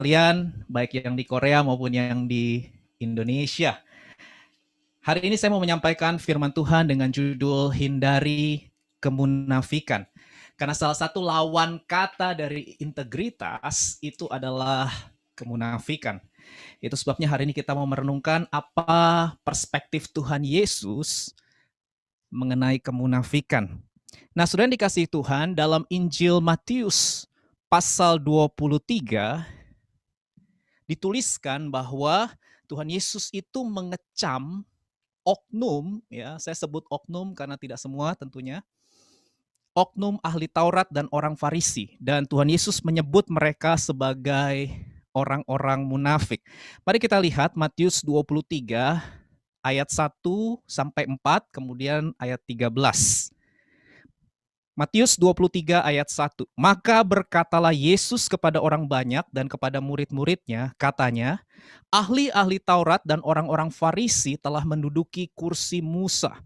sekalian, baik yang di Korea maupun yang di Indonesia. Hari ini saya mau menyampaikan firman Tuhan dengan judul Hindari Kemunafikan. Karena salah satu lawan kata dari integritas itu adalah kemunafikan. Itu sebabnya hari ini kita mau merenungkan apa perspektif Tuhan Yesus mengenai kemunafikan. Nah, saudara yang dikasihi Tuhan, dalam Injil Matius pasal 23 dituliskan bahwa Tuhan Yesus itu mengecam oknum, ya, saya sebut oknum karena tidak semua tentunya, oknum ahli Taurat dan orang Farisi, dan Tuhan Yesus menyebut mereka sebagai orang-orang munafik. Mari kita lihat Matius 23 ayat 1 sampai 4, kemudian ayat 13. Matius 23 ayat 1. Maka berkatalah Yesus kepada orang banyak dan kepada murid-muridnya, katanya, ahli-ahli Taurat dan orang-orang Farisi telah menduduki kursi Musa.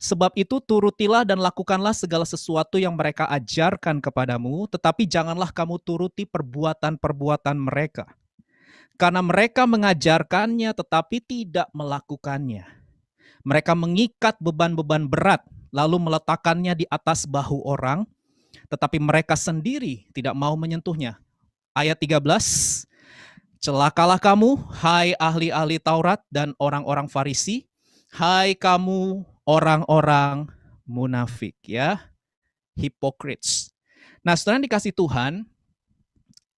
Sebab itu turutilah dan lakukanlah segala sesuatu yang mereka ajarkan kepadamu, tetapi janganlah kamu turuti perbuatan-perbuatan mereka. Karena mereka mengajarkannya tetapi tidak melakukannya. Mereka mengikat beban-beban berat, lalu meletakkannya di atas bahu orang, tetapi mereka sendiri tidak mau menyentuhnya. Ayat 13, celakalah kamu, hai ahli-ahli Taurat dan orang-orang Farisi, hai kamu orang-orang munafik, ya, hypocrites. Nah, saudara yang dikasih Tuhan,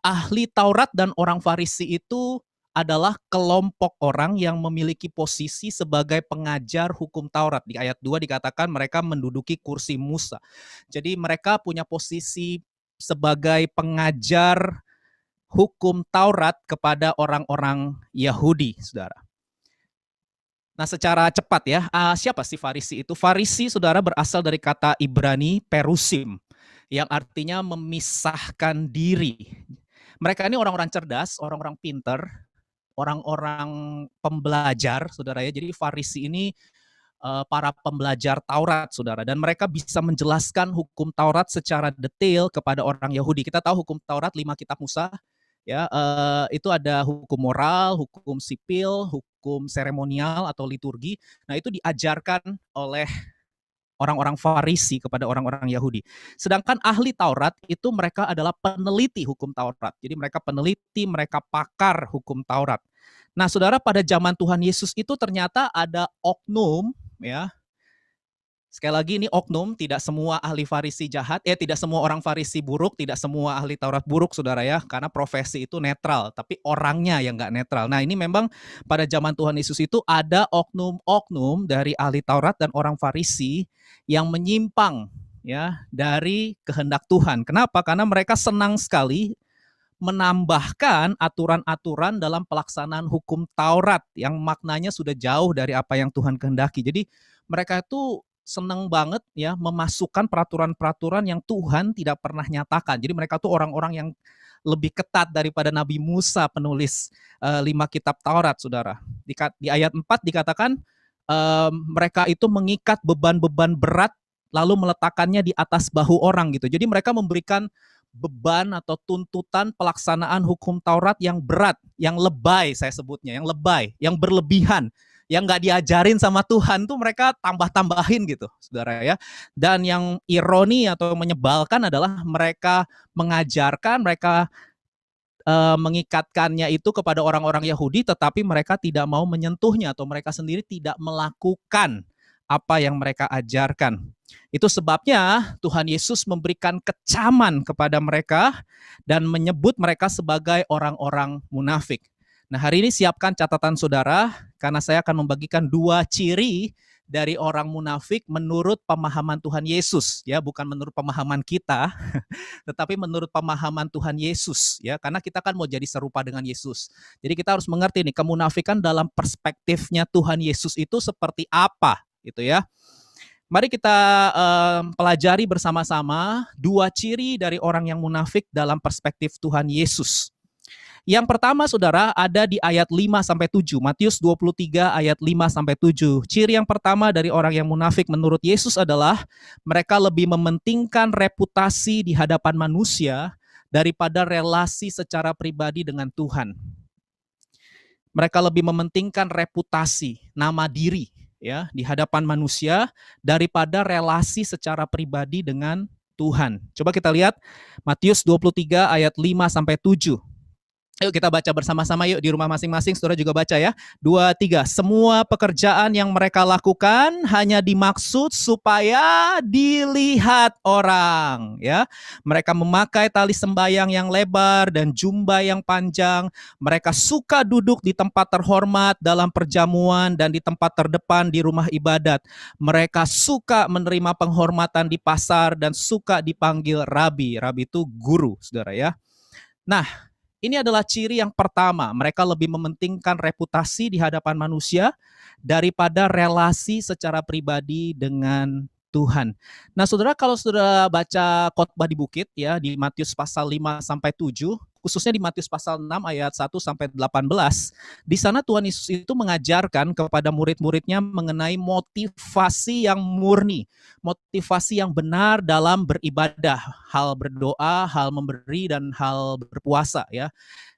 ahli Taurat dan orang Farisi itu adalah kelompok orang yang memiliki posisi sebagai pengajar hukum Taurat. Di ayat 2 dikatakan mereka menduduki kursi Musa. Jadi mereka punya posisi sebagai pengajar hukum Taurat kepada orang-orang Yahudi, saudara. Nah, secara cepat ya, siapa sih Farisi itu? Farisi, saudara, berasal dari kata Ibrani perusim, yang artinya memisahkan diri. Mereka ini orang-orang cerdas, orang-orang pinter, orang-orang pembelajar, saudara ya. Jadi Farisi ini para pembelajar Taurat, saudara, dan mereka bisa menjelaskan hukum Taurat secara detail kepada orang Yahudi. Kita tahu hukum Taurat 5 kitab Musa, ya, itu ada hukum moral, hukum sipil, hukum seremonial atau liturgi. Nah, itu diajarkan oleh orang-orang Farisi kepada orang-orang Yahudi. Sedangkan ahli Taurat itu mereka adalah peneliti hukum Taurat. Jadi mereka peneliti, mereka pakar hukum Taurat. Nah, saudara, pada zaman Tuhan Yesus itu ternyata ada oknum, ya. Sekali lagi ini oknum, tidak semua ahli Farisi jahat, tidak semua orang Farisi buruk, tidak semua ahli Taurat buruk, saudara ya, karena profesi itu netral, tapi orangnya yang nggak netral. Nah, ini memang pada zaman Tuhan Yesus itu ada oknum-oknum dari ahli Taurat dan orang Farisi yang menyimpang, ya, dari kehendak Tuhan. Kenapa? Karena mereka senang sekali menambahkan aturan-aturan dalam pelaksanaan hukum Taurat yang maknanya sudah jauh dari apa yang Tuhan kehendaki. Jadi mereka itu senang banget ya memasukkan peraturan-peraturan yang Tuhan tidak pernah nyatakan. Jadi mereka tuh orang-orang yang lebih ketat daripada Nabi Musa penulis 5 kitab Taurat, saudara. Di ayat 4 dikatakan mereka itu mengikat beban-beban berat lalu meletakkannya di atas bahu orang gitu. Jadi mereka memberikan beban atau tuntutan pelaksanaan hukum Taurat yang berat, yang lebay saya sebutnya, yang lebay, yang berlebihan, yang nggak diajarin sama Tuhan tuh mereka tambah-tambahin gitu, saudara ya. Dan yang ironi atau menyebalkan adalah mereka mengajarkan, mereka mengikatkannya itu kepada orang-orang Yahudi, tetapi mereka tidak mau menyentuhnya atau mereka sendiri tidak melakukan apa yang mereka ajarkan. Itu sebabnya Tuhan Yesus memberikan kecaman kepada mereka dan menyebut mereka sebagai orang-orang munafik. Nah, hari ini siapkan catatan saudara, karena saya akan membagikan 2 ciri dari orang munafik menurut pemahaman Tuhan Yesus, ya, bukan menurut pemahaman kita, tetapi menurut pemahaman Tuhan Yesus, ya, karena kita kan mau jadi serupa dengan Yesus. Jadi kita harus mengerti nih, kemunafikan dalam perspektifnya Tuhan Yesus itu seperti apa, gitu ya. Mari kita pelajari bersama-sama 2 ciri dari orang yang munafik dalam perspektif Tuhan Yesus. Yang pertama, saudara, ada di ayat 5-7, Matius 23 ayat 5-7. Ciri yang pertama dari orang yang munafik menurut Yesus adalah mereka lebih mementingkan reputasi di hadapan manusia daripada relasi secara pribadi dengan Tuhan. Mereka lebih mementingkan reputasi, nama diri ya di hadapan manusia daripada relasi secara pribadi dengan Tuhan. Coba kita lihat Matius 23 ayat 5 sampai 7. Ayo kita baca bersama-sama yuk di rumah masing-masing, saudara juga baca ya. 2, 3. Semua pekerjaan yang mereka lakukan hanya dimaksud supaya dilihat orang. Ya, mereka memakai tali sembayang yang lebar dan jubah yang panjang. Mereka suka duduk di tempat terhormat dalam perjamuan dan di tempat terdepan di rumah ibadat. Mereka suka menerima penghormatan di pasar dan suka dipanggil rabi. Rabi itu guru, saudara ya. Nah, ini adalah ciri yang pertama, mereka lebih mementingkan reputasi di hadapan manusia daripada relasi secara pribadi dengan Tuhan. Nah, saudara, kalau saudara baca khotbah di bukit ya di Matius pasal 5 sampai 7, khususnya di Matius pasal 6 ayat 1 sampai 18, di sana Tuhan Yesus itu mengajarkan kepada murid-muridnya mengenai motivasi yang murni, motivasi yang benar dalam beribadah, hal berdoa, hal memberi, dan hal berpuasa ya.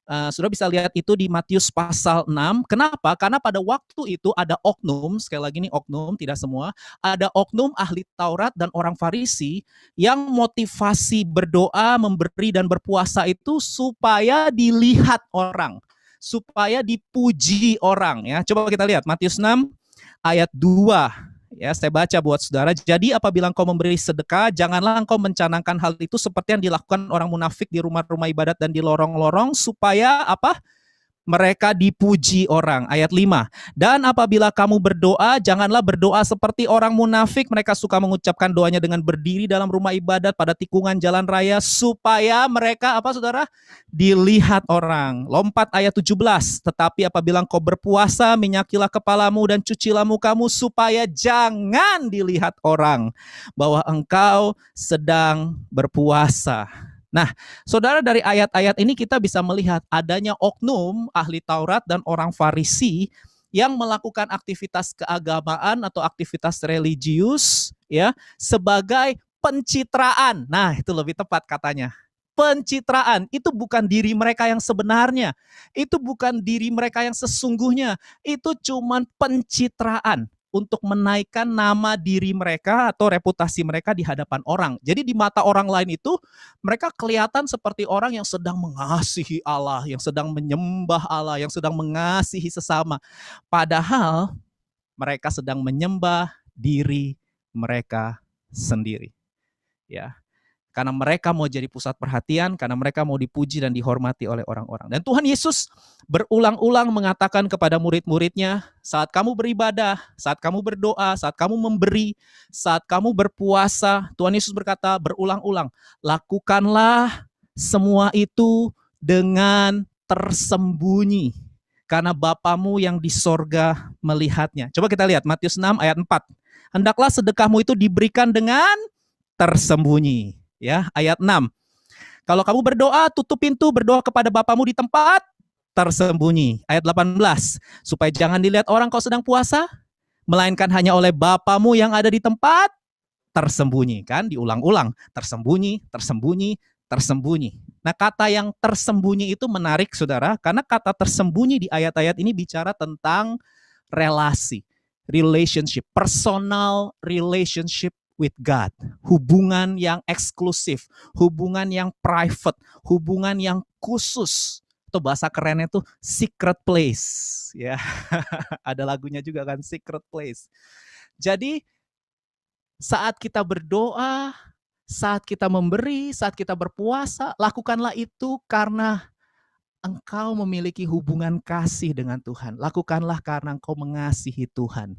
Saudara bisa lihat itu di Matius pasal 6. Kenapa? Karena pada waktu itu ada oknum, sekali lagi ini oknum, tidak semua, ada oknum ahli Taurat dan orang Farisi yang motivasi berdoa, memberi, dan berpuasa itu supaya dilihat orang, supaya dipuji orang ya. Coba kita lihat Matius 6 ayat 2. Ya, saya baca buat saudara. Jadi apabila engkau memberi sedekah, janganlah engkau mencanangkan hal itu seperti yang dilakukan orang munafik di rumah-rumah ibadat dan di lorong-lorong supaya apa? Mereka dipuji orang. Ayat 5. Dan apabila kamu berdoa, janganlah berdoa seperti orang munafik. Mereka suka mengucapkan doanya dengan berdiri dalam rumah ibadat pada tikungan jalan raya supaya mereka apa saudara? Dilihat orang. Lompat ayat 17. Tetapi apabila engkau berpuasa, minyakilah kepalamu dan cucilah mukamu supaya jangan dilihat orang bahwa engkau sedang berpuasa. Nah, saudara, dari ayat-ayat ini kita bisa melihat adanya oknum ahli Taurat dan orang Farisi yang melakukan aktivitas keagamaan atau aktivitas religius ya sebagai pencitraan. Nah, itu lebih tepat katanya. Pencitraan itu bukan diri mereka yang sebenarnya. Itu bukan diri mereka yang sesungguhnya. Itu cuman pencitraan untuk menaikkan nama diri mereka atau reputasi mereka di hadapan orang. Jadi di mata orang lain itu mereka kelihatan seperti orang yang sedang mengasihi Allah, yang sedang menyembah Allah, yang sedang mengasihi sesama. Padahal mereka sedang menyembah diri mereka sendiri. Ya. Karena mereka mau jadi pusat perhatian, karena mereka mau dipuji dan dihormati oleh orang-orang. Dan Tuhan Yesus berulang-ulang mengatakan kepada murid-muridnya, saat kamu beribadah, saat kamu berdoa, saat kamu memberi, saat kamu berpuasa, Tuhan Yesus berkata berulang-ulang, lakukanlah semua itu dengan tersembunyi, karena Bapamu yang di sorga melihatnya. Coba kita lihat Matius 6 ayat 4. Hendaklah sedekahmu itu diberikan dengan tersembunyi. Ya, ayat 6. Kalau kamu berdoa, tutup pintu, berdoa kepada Bapamu di tempat tersembunyi. Ayat 18. Supaya jangan dilihat orang kau sedang puasa, melainkan hanya oleh Bapamu yang ada di tempat tersembunyi. Kan diulang-ulang. Tersembunyi, tersembunyi, tersembunyi. Nah, kata yang tersembunyi itu menarik, saudara, karena kata tersembunyi di ayat-ayat ini bicara tentang relasi, relationship, personal relationship with God, hubungan yang eksklusif, hubungan yang private, hubungan yang khusus. Atau bahasa kerennya itu secret place, ya. Ada lagunya juga kan, secret place. Jadi saat kita berdoa, saat kita memberi, saat kita berpuasa, lakukanlah itu karena engkau memiliki hubungan kasih dengan Tuhan. Lakukanlah karena engkau mengasihi Tuhan.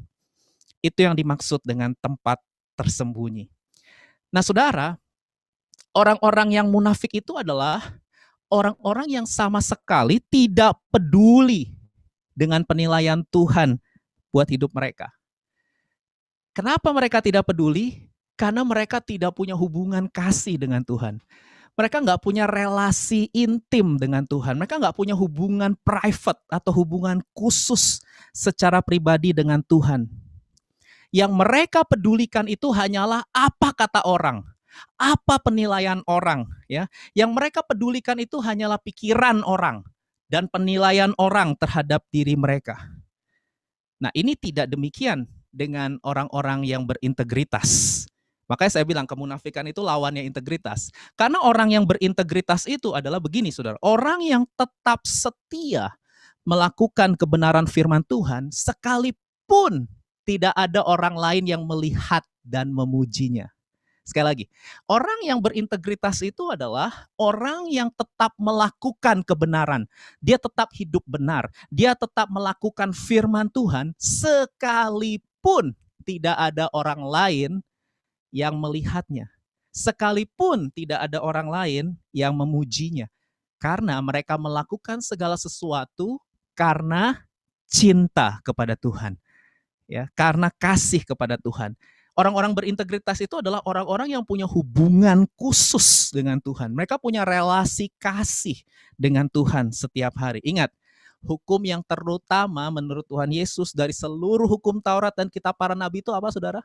Itu yang dimaksud dengan tempat tersembunyi. Nah, saudara, orang-orang yang munafik itu adalah orang-orang yang sama sekali tidak peduli dengan penilaian Tuhan buat hidup mereka. Kenapa mereka tidak peduli? Karena mereka tidak punya hubungan kasih dengan Tuhan. Mereka nggak punya relasi intim dengan Tuhan. Mereka nggak punya hubungan private atau hubungan khusus secara pribadi dengan Tuhan. Yang mereka pedulikan itu hanyalah apa kata orang, Apa penilaian orang, ya? Yang mereka pedulikan itu hanyalah pikiran orang dan penilaian orang terhadap diri mereka. Nah, ini tidak demikian dengan orang-orang yang berintegritas. Makanya saya bilang kemunafikan itu lawannya integritas. Karena orang yang berintegritas itu adalah begini, saudara. Orang yang tetap setia melakukan kebenaran firman Tuhan sekalipun tidak ada orang lain yang melihat dan memujinya. Sekali lagi, orang yang berintegritas itu adalah orang yang tetap melakukan kebenaran. Dia tetap hidup benar. Dia tetap melakukan firman Tuhan sekalipun tidak ada orang lain yang melihatnya. Sekalipun tidak ada orang lain yang memujinya. Karena mereka melakukan segala sesuatu karena cinta kepada Tuhan. Ya, karena kasih kepada Tuhan. Orang-orang berintegritas itu adalah orang-orang yang punya hubungan khusus dengan Tuhan. Mereka punya relasi kasih dengan Tuhan setiap hari. Ingat, hukum yang terutama menurut Tuhan Yesus dari seluruh hukum Taurat dan kitab para nabi itu apa, saudara?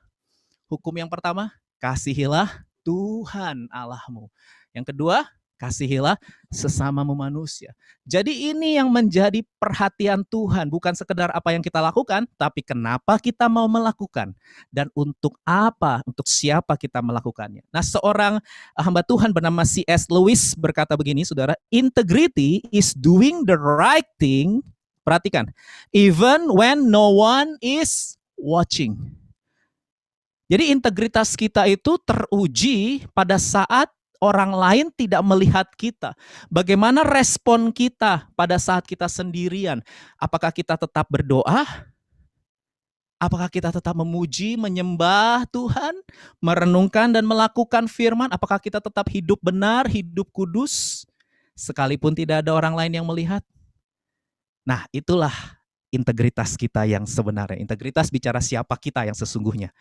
Hukum yang pertama, kasihilah Tuhan Allahmu. Yang kedua, kasihilah sesamamu manusia. Jadi ini yang menjadi perhatian Tuhan, bukan sekedar apa yang kita lakukan, tapi kenapa kita mau melakukan dan untuk apa, untuk siapa kita melakukannya. Nah, seorang hamba Tuhan bernama C.S. Lewis berkata begini, saudara, integrity is doing the right thing, perhatikan, even when no one is watching. Jadi integritas kita itu teruji pada saat orang lain tidak melihat kita. Bagaimana respon kita pada saat kita sendirian? Apakah kita tetap berdoa? Apakah kita tetap memuji, menyembah Tuhan, merenungkan dan melakukan firman? Apakah kita tetap hidup benar, hidup kudus, sekalipun tidak ada orang lain yang melihat? Nah, itulah integritas kita yang sebenarnya. Integritas bicara siapa kita yang sesungguhnya.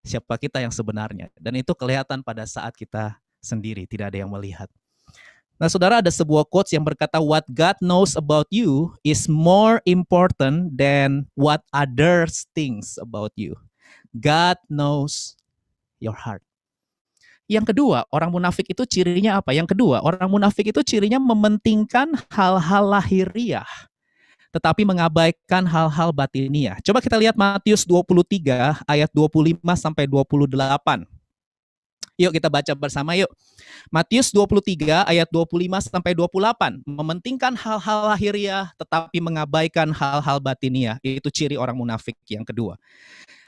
Siapa kita yang sebenarnya. Dan itu kelihatan pada saat kita sendiri, tidak ada yang melihat. Nah, saudara, ada sebuah quotes yang berkata, what God knows about you is more important than what others thinks about you. God knows your heart. Yang kedua, orang munafik itu cirinya apa? Yang kedua, orang munafik itu cirinya mementingkan hal-hal lahiriah, tetapi mengabaikan hal-hal batiniah. Coba kita lihat Matius 23 ayat 25 sampai 28. Yuk kita baca bersama yuk. Matius 23 ayat 25 sampai 28. Mementingkan hal-hal lahiriah tetapi mengabaikan hal-hal batiniah. Itu ciri orang munafik yang kedua.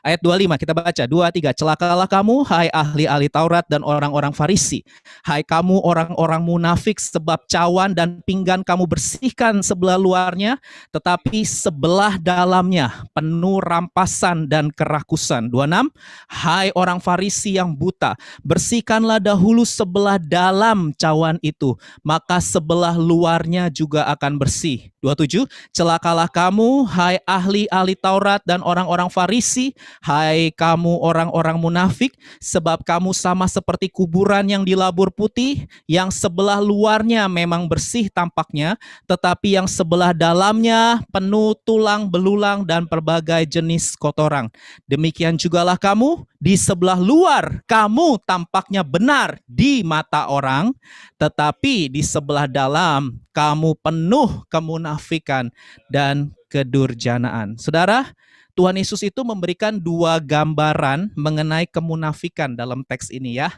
Ayat 25 kita baca, 2, 3. Celakalah kamu, hai ahli-ahli Taurat dan orang-orang Farisi. Hai kamu orang-orang munafik, sebab cawan dan pinggan kamu bersihkan sebelah luarnya, tetapi sebelah dalamnya penuh rampasan dan kerakusan. 26. Hai orang Farisi yang buta, bersihkanlah dahulu sebelah dalam cawan itu, maka sebelah luarnya juga akan bersih. 27. Celakalah kamu, hai ahli-ahli Taurat dan orang-orang Farisi, hai kamu orang-orang munafik, sebab kamu sama seperti kuburan yang dilabur putih, yang sebelah luarnya memang bersih tampaknya, tetapi yang sebelah dalamnya penuh tulang belulang dan berbagai jenis kotoran. Demikian jugalah kamu, di sebelah luar kamu tampaknya benar di mata orang, tetapi di sebelah dalam kamu penuh kemunafikan dan kedurjanaan. Saudara, Tuhan Yesus itu memberikan dua gambaran mengenai kemunafikan dalam teks ini ya.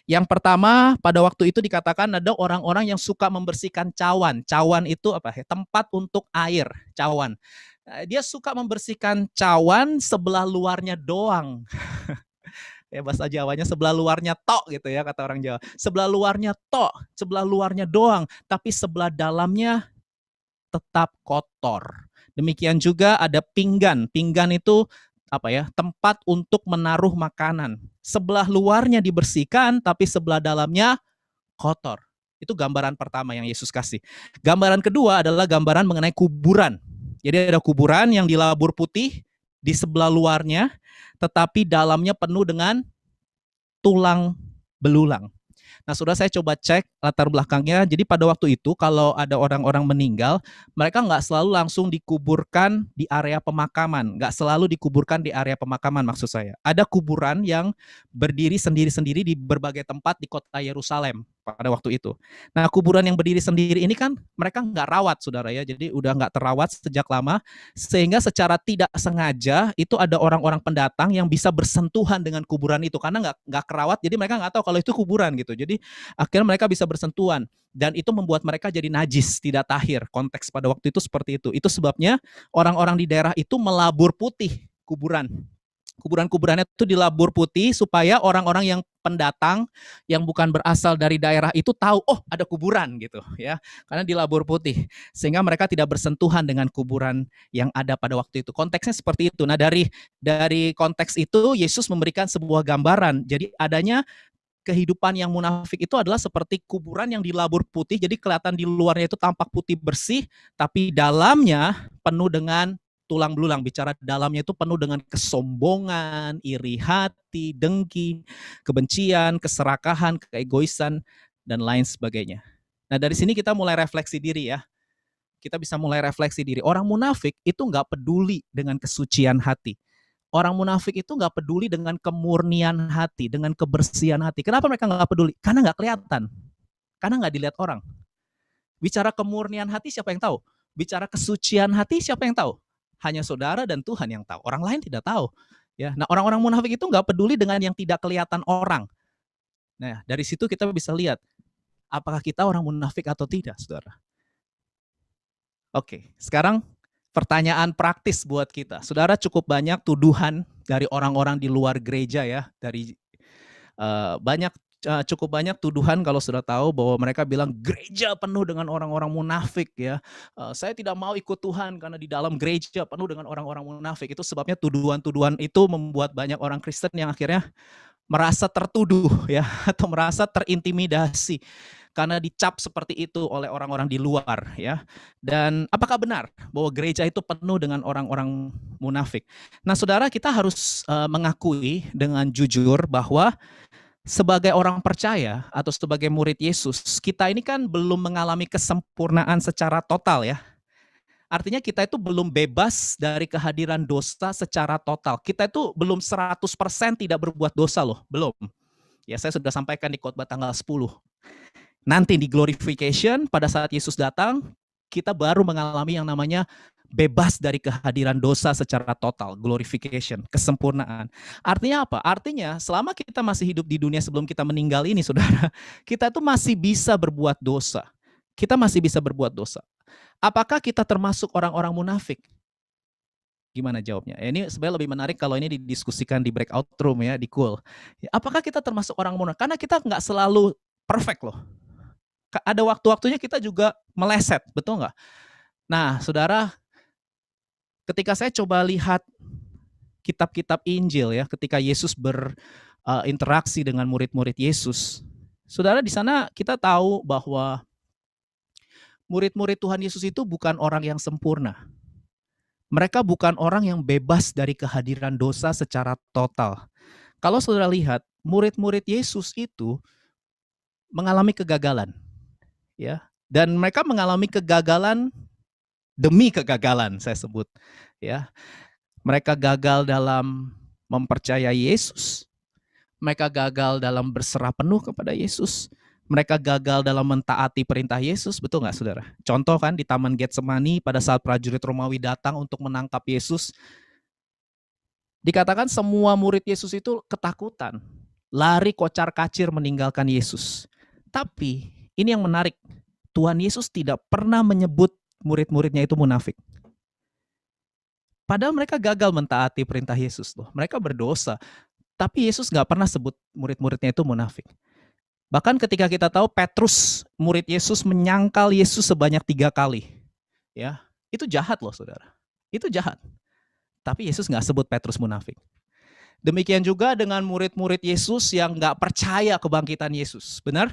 Yang pertama, pada waktu itu dikatakan ada orang-orang yang suka membersihkan cawan. Cawan itu apa? Tempat untuk air, cawan. Dia suka membersihkan cawan sebelah luarnya doang. Ya bahasa Jawanya sebelah luarnya tok gitu ya kata orang Jawa. Sebelah luarnya tok, sebelah luarnya doang, tapi sebelah dalamnya tetap kotor. Demikian juga ada pinggan. Pinggan itu apa ya? Tempat untuk menaruh makanan. Sebelah luarnya dibersihkan tapi sebelah dalamnya kotor. Itu gambaran pertama yang Yesus kasih. Gambaran kedua adalah gambaran mengenai kuburan. Jadi ada kuburan yang dilabur putih di sebelah luarnya, tetapi dalamnya penuh dengan tulang belulang. Nah, saudara, saya coba cek latar belakangnya. Jadi pada waktu itu kalau ada orang-orang meninggal, mereka nggak selalu langsung dikuburkan di area pemakaman. Nggak selalu dikuburkan di area pemakaman maksud saya. Ada kuburan yang berdiri sendiri-sendiri di berbagai tempat di kota Yerusalem pada waktu itu. Nah, kuburan yang berdiri sendiri ini kan mereka nggak rawat, saudara ya. Jadi udah nggak terawat sejak lama, sehingga secara tidak sengaja itu ada orang-orang pendatang yang bisa bersentuhan dengan kuburan itu karena nggak kerawat. Jadi mereka nggak tahu kalau itu kuburan gitu. Jadi akhirnya mereka bisa bersentuhan dan itu membuat mereka jadi najis, tidak tahir. Konteks pada waktu itu seperti itu. Itu sebabnya orang-orang di daerah itu melabur putih kuburan. Kuburan-kuburannya itu dilabur putih supaya orang-orang yang pendatang yang bukan berasal dari daerah itu tahu, oh ada kuburan gitu ya, karena dilabur putih sehingga mereka tidak bersentuhan dengan kuburan yang ada pada waktu itu. Konteksnya seperti itu. Nah, dari konteks itu Yesus memberikan sebuah gambaran. Jadi adanya kehidupan yang munafik itu adalah seperti kuburan yang dilabur putih, jadi kelihatan di luarnya itu tampak putih bersih, tapi dalamnya penuh dengan tulang belulang. Bicara dalamnya itu penuh dengan kesombongan, iri hati, dengki, kebencian, keserakahan, keegoisan, dan lain sebagainya. Nah, dari sini kita mulai refleksi diri ya. Kita bisa mulai refleksi diri. Orang munafik itu nggak peduli dengan kesucian hati. Orang munafik itu nggak peduli dengan kemurnian hati, dengan kebersihan hati. Kenapa mereka nggak peduli? Karena nggak kelihatan. Karena nggak dilihat orang. Bicara kemurnian hati siapa yang tahu? Bicara kesucian hati siapa yang tahu? Hanya saudara dan Tuhan yang tahu. Orang lain tidak tahu. Ya, nah orang-orang munafik itu nggak peduli dengan yang tidak kelihatan orang. Nah, dari situ kita bisa lihat apakah kita orang munafik atau tidak, saudara. Oke, sekarang pertanyaan praktis buat kita. Saudara, cukup banyak tuduhan dari orang-orang di luar gereja ya, dari cukup banyak tuduhan kalau sudah tahu bahwa mereka bilang gereja penuh dengan orang-orang munafik ya. Saya tidak mau ikut Tuhan karena di dalam gereja penuh dengan orang-orang munafik. Itu sebabnya tuduhan-tuduhan itu membuat banyak orang Kristen yang akhirnya merasa tertuduh ya atau merasa terintimidasi karena dicap seperti itu oleh orang-orang di luar ya. Dan apakah benar bahwa gereja itu penuh dengan orang-orang munafik? Nah, saudara, kita harus mengakui dengan jujur bahwa sebagai orang percaya atau sebagai murid Yesus, kita ini kan belum mengalami kesempurnaan secara total ya. Artinya kita itu belum bebas dari kehadiran dosa secara total. Kita itu belum 100% tidak berbuat dosa loh, belum. Ya, saya sudah sampaikan di khotbah tanggal 10. Nanti di glorification pada saat Yesus datang, kita baru mengalami yang namanya bebas dari kehadiran dosa secara total, glorification, kesempurnaan. Artinya apa? Artinya selama kita masih hidup di dunia sebelum kita meninggal ini, saudara, kita tuh masih bisa berbuat dosa. Kita masih bisa berbuat dosa. Apakah kita termasuk orang-orang munafik? Gimana jawabnya? Ini sebenarnya lebih menarik kalau ini didiskusikan di breakout room ya, di cool. Apakah kita termasuk orang munafik? Karena kita nggak selalu perfect loh. Ada waktu-waktunya kita juga meleset, betul nggak? Nah, saudara, ketika saya coba lihat kitab-kitab Injil ya, ketika Yesus berinteraksi dengan murid-murid Yesus, saudara, di sana kita tahu bahwa murid-murid Tuhan Yesus itu bukan orang yang sempurna. Mereka bukan orang yang bebas dari kehadiran dosa secara total. Kalau saudara lihat, murid-murid Yesus itu mengalami kegagalan. Ya, dan mereka mengalami kegagalan demi kegagalan, saya sebut ya. Mereka gagal dalam mempercayai Yesus. Mereka gagal dalam berserah penuh kepada Yesus. Mereka gagal dalam mentaati perintah Yesus, betul nggak, saudara? Contoh kan di Taman Getsemani pada saat prajurit Romawi datang untuk menangkap Yesus, dikatakan semua murid Yesus itu ketakutan, lari kocar-kacir meninggalkan Yesus. Tapi ini yang menarik, Tuhan Yesus tidak pernah menyebut murid-muridnya itu munafik. Padahal mereka gagal mentaati perintah Yesus loh. Mereka berdosa. Tapi Yesus nggak pernah sebut murid-muridnya itu munafik. Bahkan ketika kita tahu Petrus, murid Yesus, menyangkal Yesus sebanyak 3 kali. Ya, itu jahat loh, saudara. Itu jahat. Tapi Yesus nggak sebut Petrus munafik. Demikian juga dengan murid-murid Yesus yang nggak percaya kebangkitan Yesus. Benar?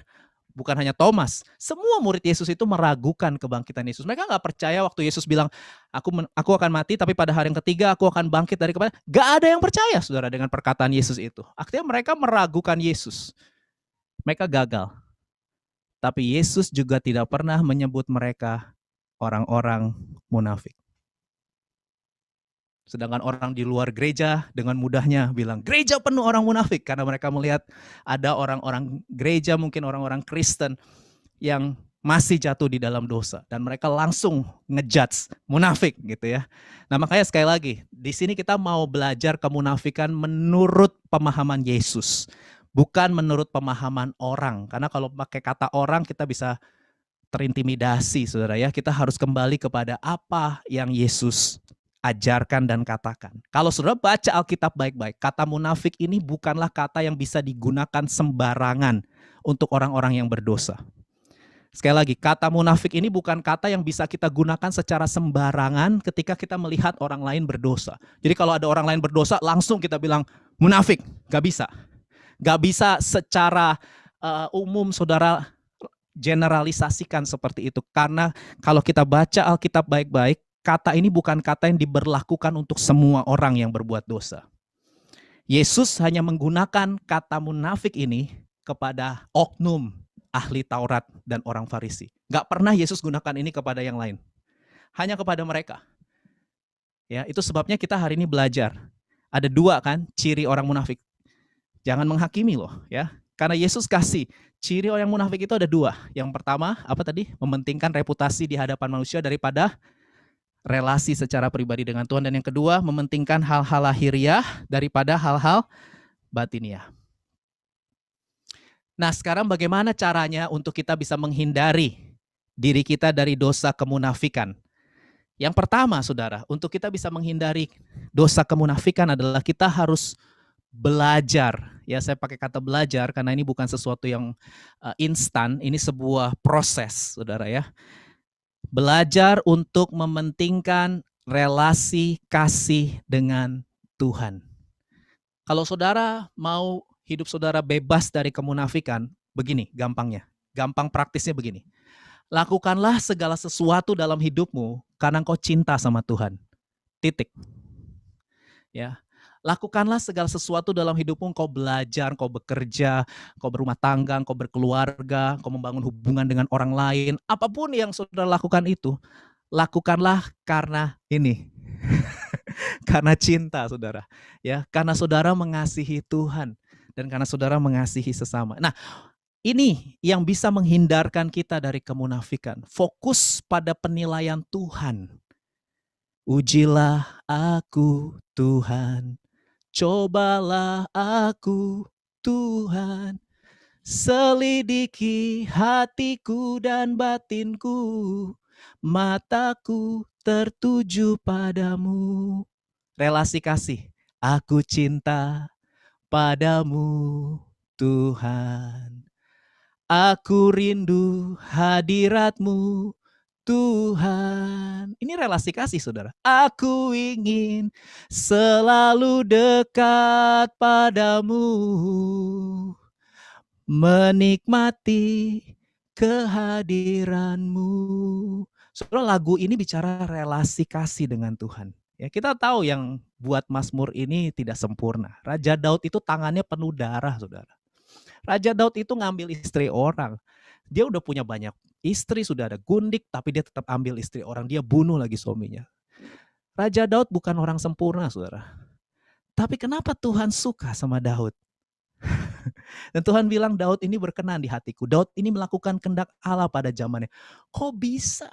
Bukan hanya Thomas, semua murid Yesus itu meragukan kebangkitan Yesus. Mereka nggak percaya waktu Yesus bilang, aku akan mati, tapi pada hari yang ketiga aku akan bangkit dari kematian. Gak ada yang percaya, saudara, dengan perkataan Yesus itu. Akhirnya mereka meragukan Yesus. Mereka gagal. Tapi Yesus juga tidak pernah menyebut mereka orang-orang munafik. Sedangkan orang di luar gereja dengan mudahnya bilang, gereja penuh orang munafik. Karena mereka melihat ada orang-orang gereja, mungkin orang-orang Kristen yang masih jatuh di dalam dosa. Dan mereka langsung ngejudge munafik gitu ya. Nah makanya sekali lagi, di sini kita mau belajar kemunafikan menurut pemahaman Yesus. Bukan menurut pemahaman orang. Karena kalau pakai kata orang kita bisa terintimidasi saudara ya. Kita harus kembali kepada apa yang Yesus ajarkan dan katakan. Kalau saudara baca Alkitab baik-baik, kata munafik ini bukanlah kata yang bisa digunakan sembarangan untuk orang-orang yang berdosa. Sekali lagi, kata munafik ini bukan kata yang bisa kita gunakan secara sembarangan ketika kita melihat orang lain berdosa. Jadi kalau ada orang lain berdosa, langsung kita bilang munafik. Gak bisa. Gak bisa secara umum saudara generalisasikan seperti itu. Karena kalau kita baca Alkitab baik-baik, kata ini bukan kata yang diberlakukan untuk semua orang yang berbuat dosa. Yesus hanya menggunakan kata munafik ini kepada oknum ahli Taurat dan orang Farisi. Gak pernah Yesus gunakan ini kepada yang lain. Hanya kepada mereka. Ya, itu sebabnya kita hari ini belajar. Ada dua kan ciri orang munafik. Jangan menghakimi loh ya. Karena Yesus kasih ciri orang munafik itu ada dua. Yang pertama apa tadi? Mementingkan reputasi di hadapan manusia daripada relasi secara pribadi dengan Tuhan. Dan yang kedua, mementingkan hal-hal lahiriah daripada hal-hal batiniah. Nah, sekarang bagaimana caranya untuk kita bisa menghindari diri kita dari dosa kemunafikan? Yang pertama, saudara, untuk kita bisa menghindari dosa kemunafikan adalah kita harus belajar. Ya, saya pakai kata belajar karena ini bukan sesuatu yang instan, ini sebuah proses, saudara ya. Belajar untuk mementingkan relasi kasih dengan Tuhan. Kalau saudara mau hidup saudara bebas dari kemunafikan, begini gampangnya. Gampang praktisnya begini. Lakukanlah segala sesuatu dalam hidupmu karena engkau cinta sama Tuhan. Titik. Ya. Lakukanlah segala sesuatu dalam hidupmu, engkau belajar, engkau bekerja, engkau berumah tangga, engkau berkeluarga, engkau membangun hubungan dengan orang lain. Apapun yang saudara lakukan itu, lakukanlah karena ini. Karena cinta saudara. Ya, karena saudara mengasihi Tuhan dan karena saudara mengasihi sesama. Nah, ini yang bisa menghindarkan kita dari kemunafikan. Fokus pada penilaian Tuhan. Ujilah aku Tuhan, cobalah aku Tuhan, selidiki hatiku dan batinku, mataku tertuju padamu. Relasi kasih, aku cinta padamu Tuhan. Aku rindu hadiratmu Tuhan. Ini relasi kasih saudara. Aku ingin selalu dekat padamu, menikmati kehadiranmu. Saudara, lagu ini bicara relasi kasih dengan Tuhan. Ya, kita tahu yang buat Mazmur ini tidak sempurna. Raja Daud itu tangannya penuh darah, saudara. Raja Daud itu ngambil istri orang. Dia udah punya banyak istri, sudah ada gundik, tapi dia tetap ambil istri orang. Dia bunuh lagi suaminya. Raja Daud bukan orang sempurna, saudara. Tapi kenapa Tuhan suka sama Daud? Dan Tuhan bilang Daud ini berkenan di hatiku. Daud ini melakukan kehendak Allah pada zamannya. Kok bisa?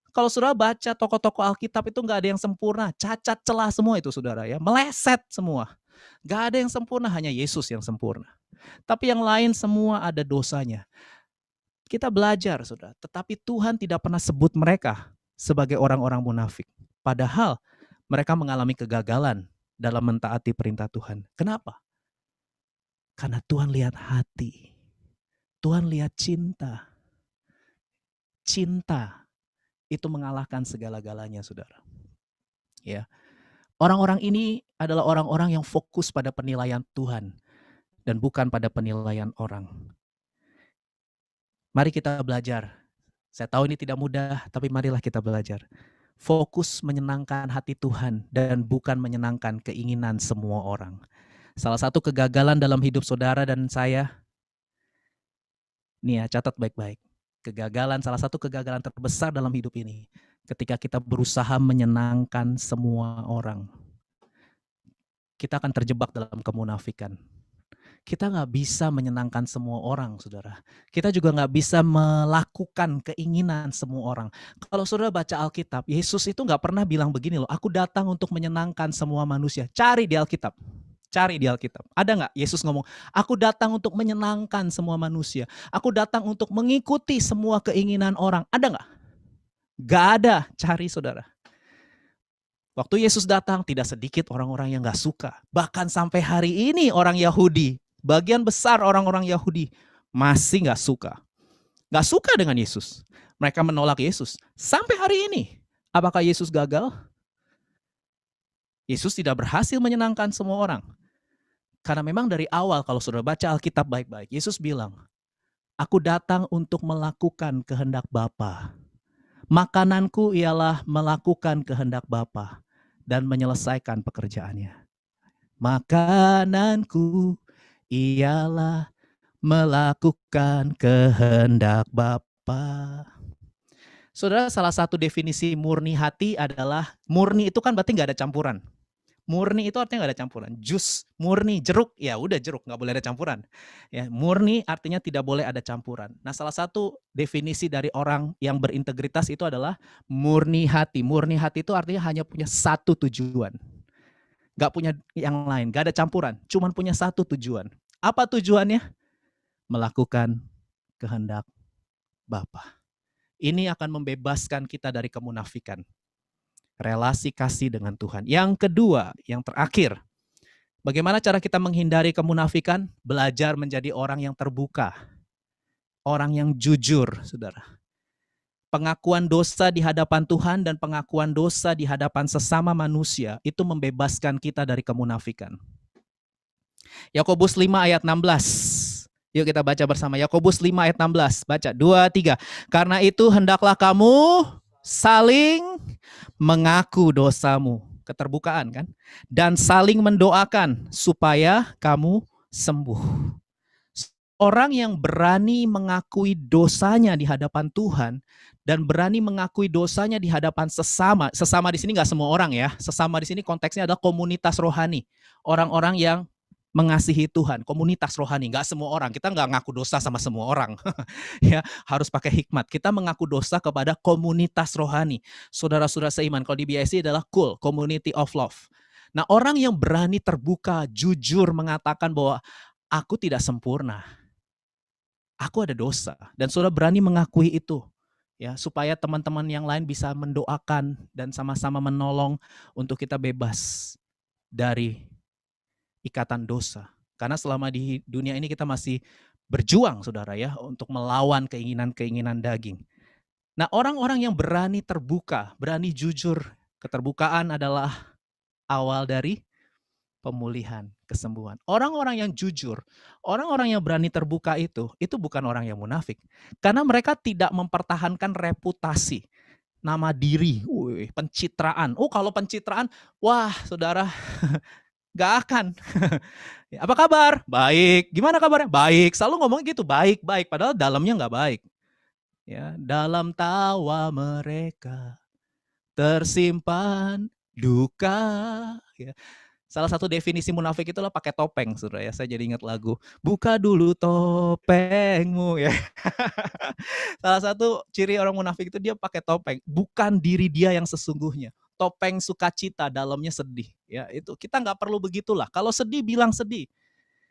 Kalau saudara baca tokoh-tokoh Alkitab itu nggak ada yang sempurna. Cacat celah semua itu saudara ya. Meleset semua. Nggak ada yang sempurna, hanya Yesus yang sempurna. Tapi yang lain semua ada dosanya. Kita belajar, saudara. Tetapi Tuhan tidak pernah sebut mereka sebagai orang-orang munafik. Padahal mereka mengalami kegagalan dalam mentaati perintah Tuhan. Kenapa? Karena Tuhan lihat hati. Tuhan lihat cinta. Cinta itu mengalahkan segala-galanya, saudara. Ya. Orang-orang ini adalah orang-orang yang fokus pada penilaian Tuhan dan bukan pada penilaian orang. Mari kita belajar. Saya tahu ini tidak mudah, tapi marilah kita belajar. Fokus menyenangkan hati Tuhan dan bukan menyenangkan keinginan semua orang. Salah satu kegagalan dalam hidup saudara dan saya Nih ya, catat baik-baik. Salah satu kegagalan terbesar dalam hidup ini, ketika kita berusaha menyenangkan semua orang, kita akan terjebak dalam kemunafikan. Kita nggak bisa menyenangkan semua orang, saudara. Kita juga nggak bisa melakukan keinginan semua orang. Kalau saudara baca Alkitab, Yesus itu nggak pernah bilang begini loh, aku datang untuk menyenangkan semua manusia. Cari di Alkitab. Cari di Alkitab. Ada nggak Yesus ngomong, aku datang untuk menyenangkan semua manusia. Aku datang untuk mengikuti semua keinginan orang. Ada nggak? Nggak ada. Cari saudara. Waktu Yesus datang, tidak sedikit orang-orang yang nggak suka. Bahkan sampai hari ini orang Yahudi, bagian besar orang-orang Yahudi masih nggak suka. Nggak suka dengan Yesus. Mereka menolak Yesus. Sampai hari ini. Apakah Yesus gagal? Yesus tidak berhasil menyenangkan semua orang. Karena memang dari awal kalau saudara baca Alkitab baik-baik, Yesus bilang, aku datang untuk melakukan kehendak Bapa. Makananku ialah melakukan kehendak Bapa dan menyelesaikan pekerjaannya. Makananku ialah melakukan kehendak Bapa. Saudara, salah satu definisi murni hati adalah, murni itu kan berarti nggak ada campuran. Murni itu artinya nggak ada campuran. Jus murni, jeruk, ya udah jeruk, nggak boleh ada campuran. Ya, murni artinya tidak boleh ada campuran. Nah, salah satu definisi dari orang yang berintegritas itu adalah murni hati. Murni hati itu artinya hanya punya satu tujuan. Nggak punya yang lain, nggak ada campuran. Cuman punya satu tujuan. Apa tujuannya? Melakukan kehendak Bapa. Ini akan membebaskan kita dari kemunafikan. Relasi kasih dengan Tuhan. Yang kedua, yang terakhir, bagaimana cara kita menghindari kemunafikan? Belajar menjadi orang yang terbuka. Orang yang jujur, saudara. Pengakuan dosa di hadapan Tuhan dan pengakuan dosa di hadapan sesama manusia itu membebaskan kita dari kemunafikan. Yakobus 5 ayat 16. Yuk kita baca bersama. Yakobus 5 ayat 16. Baca 2, 3. Karena itu hendaklah kamu saling mengaku dosamu. Keterbukaan kan? Dan saling mendoakan supaya kamu sembuh. Orang yang berani mengakui dosanya di hadapan Tuhan dan berani mengakui dosanya di hadapan sesama. Sesama di sini nggak semua orang ya. Sesama di sini konteksnya adalah komunitas rohani. Orang-orang yang mengasihi Tuhan, komunitas rohani, nggak semua orang. Kita nggak ngaku dosa sama semua orang, ya harus pakai hikmat. Kita mengaku dosa kepada komunitas rohani, saudara-saudara seiman. Kalau di BIC adalah cool, community of love. Nah, orang yang berani terbuka, jujur mengatakan bahwa aku tidak sempurna, aku ada dosa, dan saudara berani mengakui itu, ya supaya teman-teman yang lain bisa mendoakan dan sama-sama menolong untuk kita bebas dari ikatan dosa. Karena selama di dunia ini kita masih berjuang, saudara ya, untuk melawan keinginan-keinginan daging. Nah, orang-orang yang berani terbuka, berani jujur, keterbukaan adalah awal dari pemulihan, kesembuhan. Orang-orang yang jujur, orang-orang yang berani terbuka itu bukan orang yang munafik. Karena mereka tidak mempertahankan reputasi, nama diri, pencitraan. Oh, kalau pencitraan, wah saudara, gak akan. Apa kabar? Baik. Gimana kabarnya? Baik. Selalu ngomong gitu, baik, baik. Padahal dalamnya gak baik. Ya, dalam tawa mereka tersimpan duka. Ya. Salah satu definisi munafik itulah pakai topeng, saudara ya. Saya jadi ingat lagu, buka dulu topengmu ya. Salah satu ciri orang munafik itu dia pakai topeng, bukan diri dia yang sesungguhnya. Topeng sukacita, dalamnya sedih. Ya, itu kita nggak perlu begitulah. Kalau sedih bilang sedih.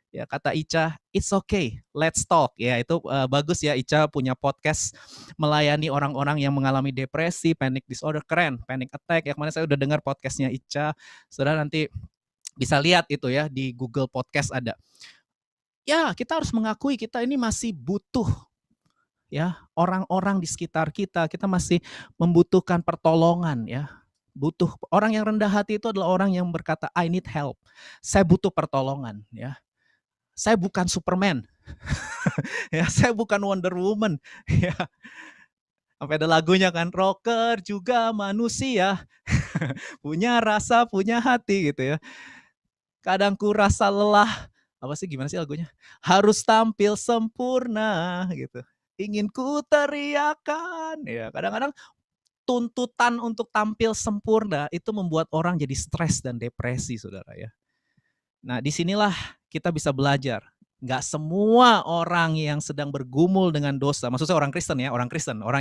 Ya, kata Ica, it's okay, let's talk. Ya, itu bagus ya, Ica punya podcast melayani orang-orang yang mengalami depresi, panic disorder, keren, panic attack. Ya, kemarin saya udah dengar podcastnya Ica. Saudara nanti bisa lihat itu ya, di Google Podcast ada. Ya, kita harus mengakui kita ini masih butuh ya orang-orang di sekitar kita. Kita masih membutuhkan pertolongan ya. Butuh orang yang rendah hati itu adalah orang yang berkata I need help. Saya butuh pertolongan ya. Saya bukan Superman. Ya, saya bukan Wonder Woman ya. Sampai ada lagunya kan, rocker juga manusia. Punya rasa, punya hati gitu ya. Kadang ku rasa lelah, Apa sih, gimana sih lagunya? Harus tampil sempurna gitu. Ingin ku teriakan. Ya, kadang-kadang tuntutan untuk tampil sempurna itu membuat orang jadi stres dan depresi, Saudara ya. Nah, disinilah kita bisa belajar. Nggak semua orang yang sedang bergumul dengan dosa, maksudnya orang Kristen ya, orang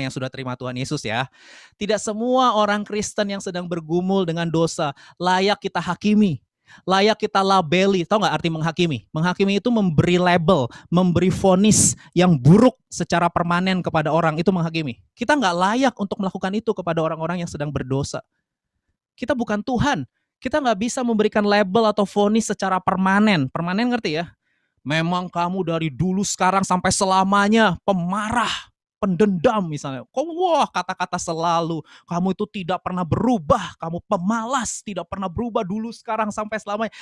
yang sudah terima Tuhan Yesus ya. Tidak semua orang Kristen yang sedang bergumul dengan dosa layak kita hakimi, layak kita labeli. Tahu nggak arti menghakimi? Menghakimi itu memberi label, memberi vonis yang buruk secara permanen kepada orang, itu menghakimi. Kita nggak layak untuk melakukan itu kepada orang-orang yang sedang berdosa. Kita bukan Tuhan. Kita nggak bisa memberikan label atau vonis secara permanen. Permanen ngerti ya? Memang kamu dari dulu sekarang sampai selamanya pemarah, pendendam misalnya. Wah, kata-kata selalu. Kamu itu tidak pernah berubah. Kamu pemalas, tidak pernah berubah dulu sekarang sampai selamanya.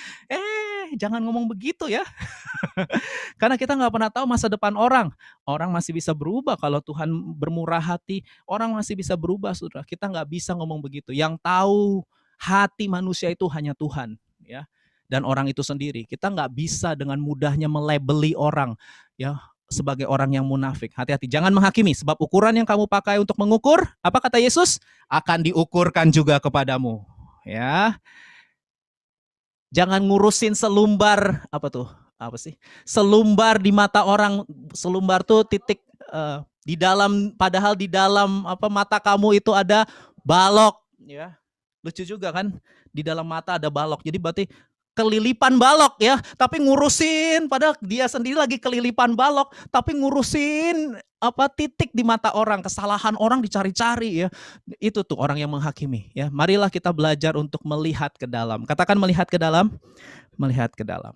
Jangan ngomong begitu ya. Karena kita nggak pernah tahu masa depan orang. Orang masih bisa berubah kalau Tuhan bermurah hati. Orang masih bisa berubah, Saudara. Kita nggak bisa ngomong begitu. Yang tahu hati manusia itu hanya Tuhan, ya. Dan orang itu sendiri. Kita nggak bisa dengan mudahnya melabeli orang, ya, sebagai orang yang munafik. Hati-hati, jangan menghakimi, sebab ukuran yang kamu pakai untuk mengukur, apa kata Yesus? Akan diukurkan juga kepadamu, ya. Jangan ngurusin selumbar apa tuh? Apa sih? Selumbar di mata orang, selumbar tuh titik di dalam, padahal di dalam apa mata kamu itu ada balok, ya. Lucu juga kan? Di dalam mata ada balok. Jadi berarti kelilipan balok ya, tapi ngurusin, padahal dia sendiri lagi kelilipan balok, tapi ngurusin apa titik di mata orang, kesalahan orang dicari-cari ya. Itu tuh orang yang menghakimi ya. Marilah kita belajar untuk melihat ke dalam. Katakan melihat ke dalam, melihat ke dalam.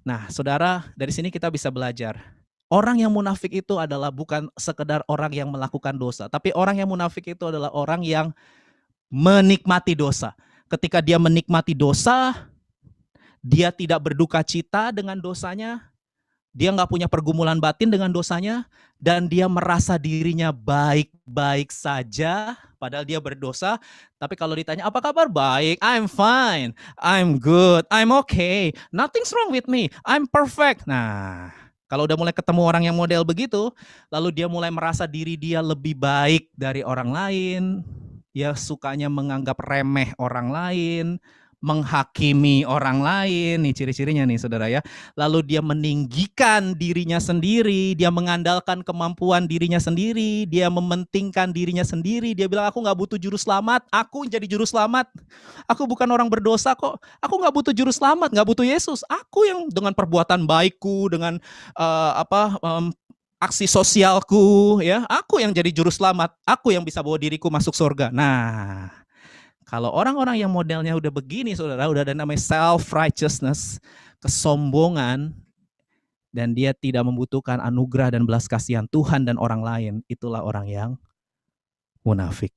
Nah, Saudara, dari sini kita bisa belajar. Orang yang munafik itu adalah bukan sekedar orang yang melakukan dosa, tapi orang yang munafik itu adalah orang yang menikmati dosa. Ketika dia menikmati dosa, dia tidak berduka cita dengan dosanya, dia nggak punya pergumulan batin dengan dosanya, dan dia merasa dirinya baik-baik saja, padahal dia berdosa. Tapi kalau ditanya, apa kabar? Baik, I'm fine, I'm good, I'm okay, nothing's wrong with me, I'm perfect. Nah, kalau udah mulai ketemu orang yang model begitu, lalu dia mulai merasa diri dia lebih baik dari orang lain, ya sukanya menganggap remeh orang lain, menghakimi orang lain, nih ciri-cirinya nih Saudara ya. Lalu dia meninggikan dirinya sendiri, dia mengandalkan kemampuan dirinya sendiri, dia mementingkan dirinya sendiri, dia bilang aku nggak butuh juru selamat, aku jadi juru selamat, aku bukan orang berdosa kok, aku nggak butuh juru selamat, nggak butuh Yesus, aku yang dengan perbuatan baikku, dengan aksi sosialku, ya, aku yang jadi juru selamat, aku yang bisa bawa diriku masuk surga. Nah, kalau orang-orang yang modelnya udah begini, Saudara, udah ada namanya self-righteousness, kesombongan, dan dia tidak membutuhkan anugerah dan belas kasihan Tuhan dan orang lain, itulah orang yang munafik.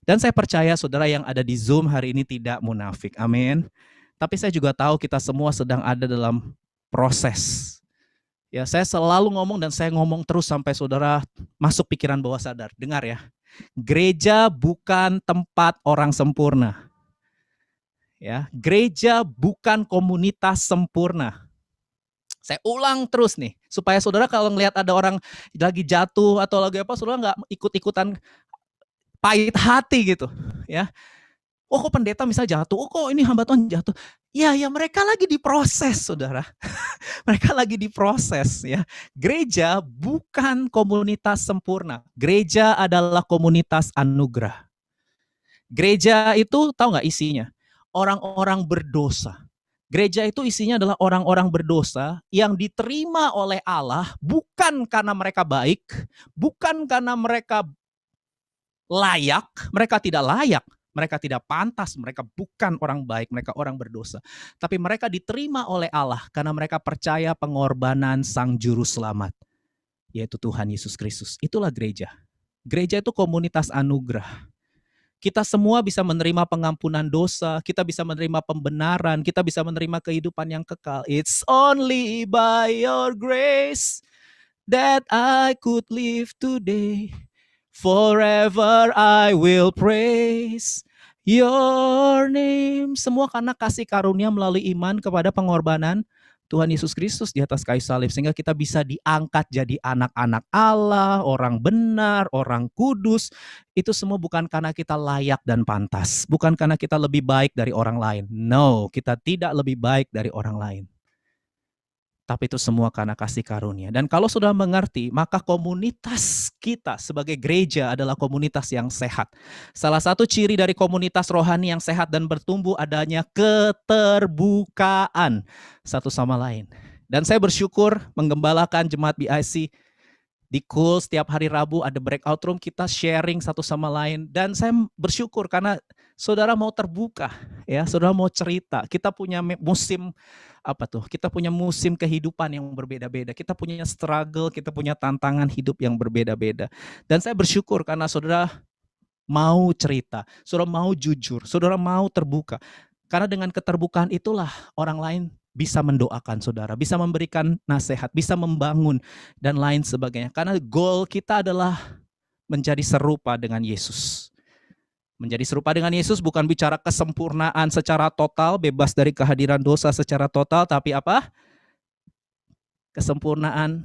Dan saya percaya Saudara yang ada di Zoom hari ini tidak munafik, amin. Tapi saya juga tahu kita semua sedang ada dalam proses. Ya, saya selalu ngomong dan saya ngomong terus sampai Saudara masuk pikiran bawah sadar. Dengar ya. Gereja bukan tempat orang sempurna. Ya, gereja bukan komunitas sempurna. Saya ulang terus nih, supaya Saudara kalau ngelihat ada orang lagi jatuh atau lagi apa, Saudara nggak ikut-ikutan pahit hati gitu, ya. Oh kok pendeta misalnya jatuh, oh kok ini hamba Tuhan jatuh. Ya mereka lagi diproses, Saudara. Mereka lagi diproses ya. Gereja bukan komunitas sempurna. Gereja adalah komunitas anugerah. Gereja itu tahu nggak isinya? Orang-orang berdosa. Gereja itu isinya adalah orang-orang berdosa yang diterima oleh Allah bukan karena mereka baik, bukan karena mereka layak, mereka tidak layak, mereka tidak pantas, mereka bukan orang baik, mereka orang berdosa. Tapi mereka diterima oleh Allah karena mereka percaya pengorbanan Sang Juru Selamat, yaitu Tuhan Yesus Kristus. Itulah gereja. Gereja itu komunitas anugerah. Kita semua bisa menerima pengampunan dosa, kita bisa menerima pembenaran, kita bisa menerima kehidupan yang kekal. It's only by your grace that I could live today. Forever I will praise Your name. Semua karena kasih karunia melalui iman kepada pengorbanan Tuhan Yesus Kristus di atas kayu salib. Sehingga kita bisa diangkat jadi anak-anak Allah, orang benar, orang kudus. Itu semua bukan karena kita layak dan pantas. Bukan karena kita lebih baik dari orang lain. No, kita tidak lebih baik dari orang lain. Tapi itu semua karena kasih karunia. Dan kalau sudah mengerti, maka komunitas kita sebagai gereja adalah komunitas yang sehat. Salah satu ciri dari komunitas rohani yang sehat dan bertumbuh adanya keterbukaan satu sama lain. Dan saya bersyukur menggembalakan jemaat BIC di Cool setiap hari Rabu ada breakout room, kita sharing satu sama lain. Dan saya bersyukur karena saudara mau terbuka, ya, saudara mau cerita. Kita punya musim kita punya musim kehidupan yang berbeda-beda. Kita punya struggle, kita punya tantangan hidup yang berbeda-beda. Dan saya bersyukur karena saudara mau cerita, saudara mau jujur, saudara mau terbuka. Karena dengan keterbukaan itulah orang lain bisa mendoakan saudara, bisa memberikan nasihat, bisa membangun, dan lain sebagainya. Karena goal kita adalah menjadi serupa dengan Yesus. Menjadi serupa dengan Yesus bukan bicara kesempurnaan secara total, bebas dari kehadiran dosa secara total, tapi apa? Keserupaan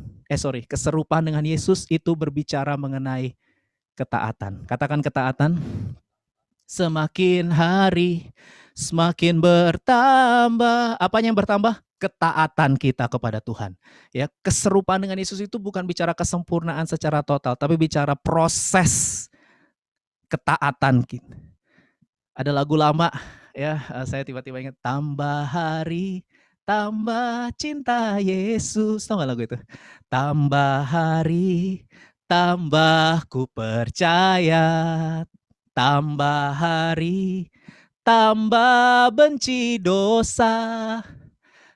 dengan Yesus itu berbicara mengenai ketaatan. Katakan ketaatan. Semakin hari, semakin bertambah. Apanya yang bertambah? Ketaatan kita kepada Tuhan. Ya, keserupaan dengan Yesus itu bukan bicara kesempurnaan secara total, tapi bicara proses ketaatan kita. Ada lagu lama ya, saya tiba-tiba ingat, tambah hari, tambah cinta Yesus. Tahu nggak lagu itu? Tambah hari, tambah ku percaya. Tambah hari, tambah benci dosa.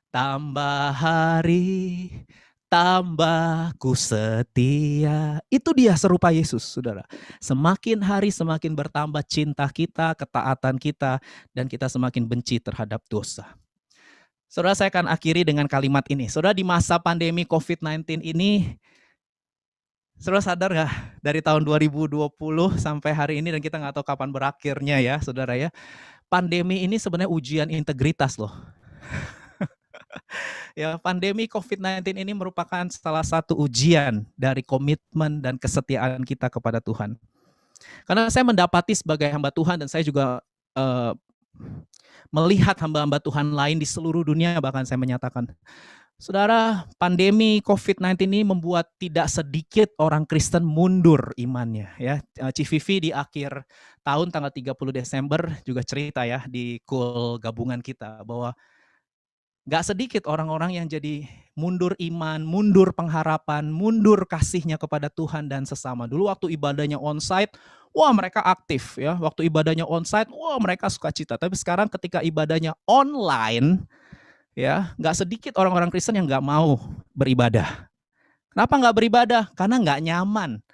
Tambah hari, tambah ku setia. Itu dia serupa Yesus, saudara. Semakin hari semakin bertambah cinta kita, ketaatan kita, dan kita semakin benci terhadap dosa. Saudara, saya akan akhiri dengan kalimat ini. Saudara, di masa pandemi COVID-19 ini, saudara sadar nggak? Dari tahun 2020 sampai hari ini, dan kita nggak tahu kapan berakhirnya ya, saudara ya. Pandemi ini sebenarnya ujian integritas loh. Ya, pandemi COVID-19 ini merupakan salah satu ujian dari komitmen dan kesetiaan kita kepada Tuhan. Karena saya mendapati sebagai hamba Tuhan, dan saya juga melihat hamba-hamba Tuhan lain di seluruh dunia, bahkan saya menyatakan, saudara, pandemi COVID-19 ini membuat tidak sedikit orang Kristen mundur imannya. Ya, Civivi di akhir tahun tanggal 30 Desember juga cerita ya di Cool gabungan kita bahwa gak sedikit orang-orang yang jadi mundur iman, mundur pengharapan, mundur kasihnya kepada Tuhan dan sesama. Dulu waktu ibadahnya onsite, wah mereka aktif ya. Waktu ibadahnya onsite, wah mereka sukacita. Tapi sekarang ketika ibadahnya online, ya gak sedikit orang-orang Kristen yang gak mau beribadah. Kenapa gak beribadah? Karena gak nyaman.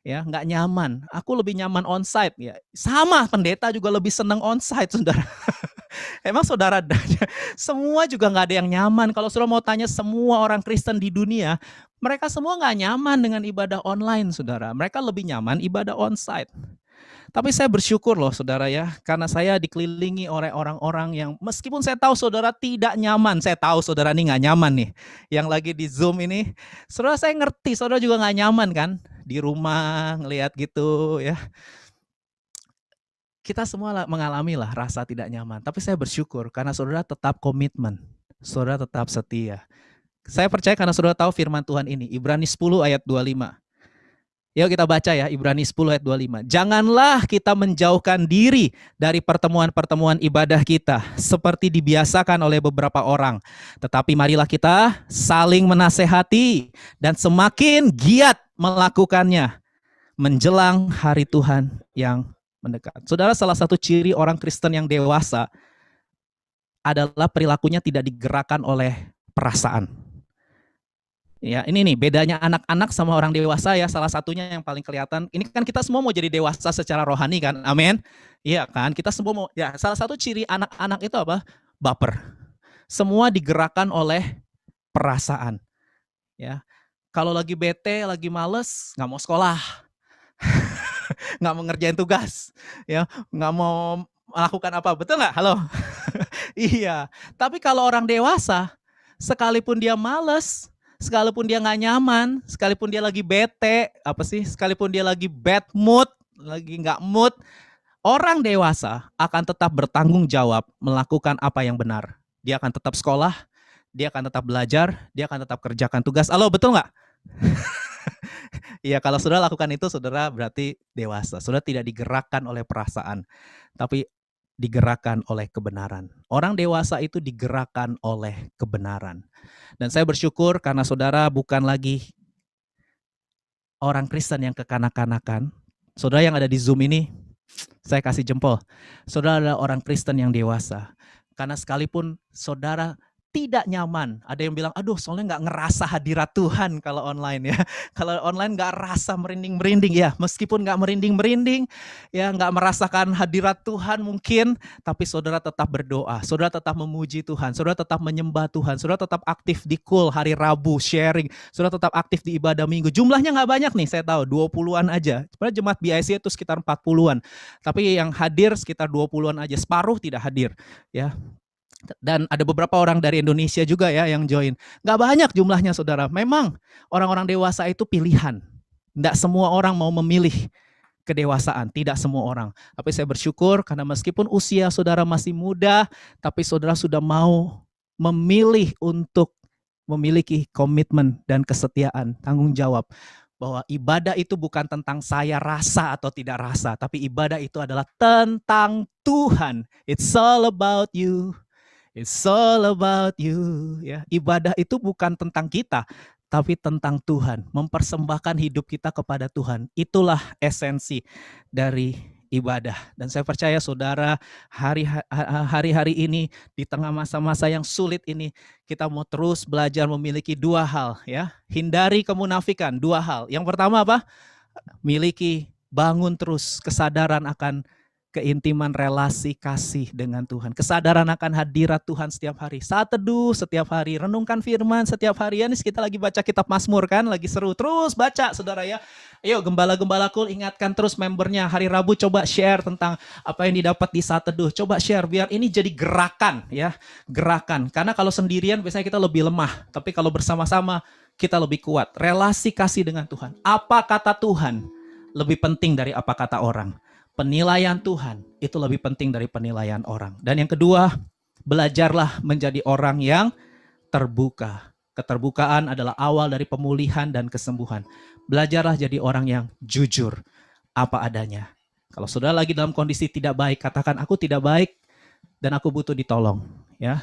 Ya, nggak nyaman. Aku lebih nyaman onsite ya. Sama, pendeta juga lebih senang onsite, saudara. Emang saudara, semua juga nggak ada yang nyaman. Kalau saudara mau tanya semua orang Kristen di dunia, mereka semua nggak nyaman dengan ibadah online, saudara. Mereka lebih nyaman ibadah onsite. Tapi saya bersyukur loh saudara ya, karena saya dikelilingi oleh orang-orang yang meskipun saya tahu saudara tidak nyaman, saya tahu saudara ini nggak nyaman nih, yang lagi di Zoom ini, saudara saya ngerti, saudara juga nggak nyaman kan, di rumah ngelihat gitu ya. Kita semua mengalami lah rasa tidak nyaman, tapi saya bersyukur karena saudara tetap komitmen, saudara tetap setia. Saya percaya karena saudara tahu firman Tuhan ini, Ibrani 10 ayat 25. Yuk kita baca ya, Ibrani 10 ayat 25. Janganlah kita menjauhkan diri dari pertemuan-pertemuan ibadah kita seperti dibiasakan oleh beberapa orang. Tetapi marilah kita saling menasehati dan semakin giat melakukannya menjelang hari Tuhan yang mendekat. Saudara, salah satu ciri orang Kristen yang dewasa adalah perilakunya tidak digerakkan oleh perasaan. Ya, ini nih bedanya anak-anak sama orang dewasa ya, salah satunya yang paling kelihatan. Ini kan kita semua mau jadi dewasa secara rohani kan, amin? Iya kan, kita semua mau, ya salah satu ciri anak-anak itu apa? Baper. Semua digerakkan oleh perasaan. Ya, kalau lagi bete, lagi males, nggak mau sekolah, nggak mau ngerjain tugas, ya, nggak mau melakukan apa, betul nggak? Halo? Iya, tapi kalau orang dewasa, sekalipun dia males, sekalipun dia nggak nyaman, sekalipun dia lagi bete, sekalipun dia lagi bad mood, lagi nggak mood, orang dewasa akan tetap bertanggung jawab melakukan apa yang benar. Dia akan tetap sekolah, dia akan tetap belajar, dia akan tetap kerjakan tugas. Halo, betul nggak? Iya, kalau saudara lakukan itu, saudara berarti dewasa. Saudara tidak digerakkan oleh perasaan, tapi digerakkan oleh kebenaran. Orang dewasa itu digerakkan oleh kebenaran. Dan saya bersyukur karena saudara bukan lagi orang Kristen yang kekanak-kanakan. Saudara yang ada di Zoom ini, saya kasih jempol. Saudara adalah orang Kristen yang dewasa. Karena sekalipun saudara tidak nyaman, ada yang bilang, aduh soalnya nggak ngerasa hadirat Tuhan kalau online ya. Kalau online nggak rasa merinding-merinding ya, meskipun nggak merinding-merinding, ya nggak merasakan hadirat Tuhan mungkin, tapi saudara tetap berdoa, saudara tetap memuji Tuhan, saudara tetap menyembah Tuhan, saudara tetap aktif di Cool hari Rabu, sharing, saudara tetap aktif di ibadah minggu. Jumlahnya nggak banyak nih, saya tahu 20-an aja. Sebenarnya jemaat BIC itu sekitar 40-an, tapi yang hadir sekitar 20-an aja, separuh tidak hadir ya. Dan ada beberapa orang dari Indonesia juga ya yang join. Nggak banyak jumlahnya saudara. Memang orang-orang dewasa itu pilihan. Nggak semua orang mau memilih kedewasaan. Tidak semua orang. Tapi saya bersyukur karena meskipun usia saudara masih muda, tapi saudara sudah mau memilih untuk memiliki komitmen dan kesetiaan, tanggung jawab. Bahwa ibadah itu bukan tentang saya rasa atau tidak rasa. Tapi ibadah itu adalah tentang Tuhan. It's all about you. It's all about you. Ya, ibadah itu bukan tentang kita, tapi tentang Tuhan. Mempersembahkan hidup kita kepada Tuhan. Itulah esensi dari ibadah. Dan saya percaya saudara, hari-hari ini di tengah masa-masa yang sulit ini, kita mau terus belajar memiliki dua hal ya. Hindari kemunafikan, dua hal. Yang pertama apa? Bangun terus kesadaran akan keintiman relasi kasih dengan Tuhan. Kesadaran akan hadirat Tuhan setiap hari. Saat teduh setiap hari. Renungkan firman setiap hari. Ini kita lagi baca kitab Mazmur kan. Lagi seru. Terus baca saudara ya. Ayo gembala-gembala Cool ingatkan terus membernya. Hari Rabu coba share tentang apa yang didapat di saat teduh. Coba share biar ini jadi gerakan ya. Gerakan. Karena kalau sendirian biasanya kita lebih lemah. Tapi kalau bersama-sama kita lebih kuat. Relasi kasih dengan Tuhan. Apa kata Tuhan lebih penting dari apa kata orang. Penilaian Tuhan itu lebih penting dari penilaian orang. Dan yang kedua, belajarlah menjadi orang yang terbuka. Keterbukaan adalah awal dari pemulihan dan kesembuhan. Belajarlah jadi orang yang jujur apa adanya. Kalau saudara lagi dalam kondisi tidak baik, katakan aku tidak baik dan aku butuh ditolong. Ya,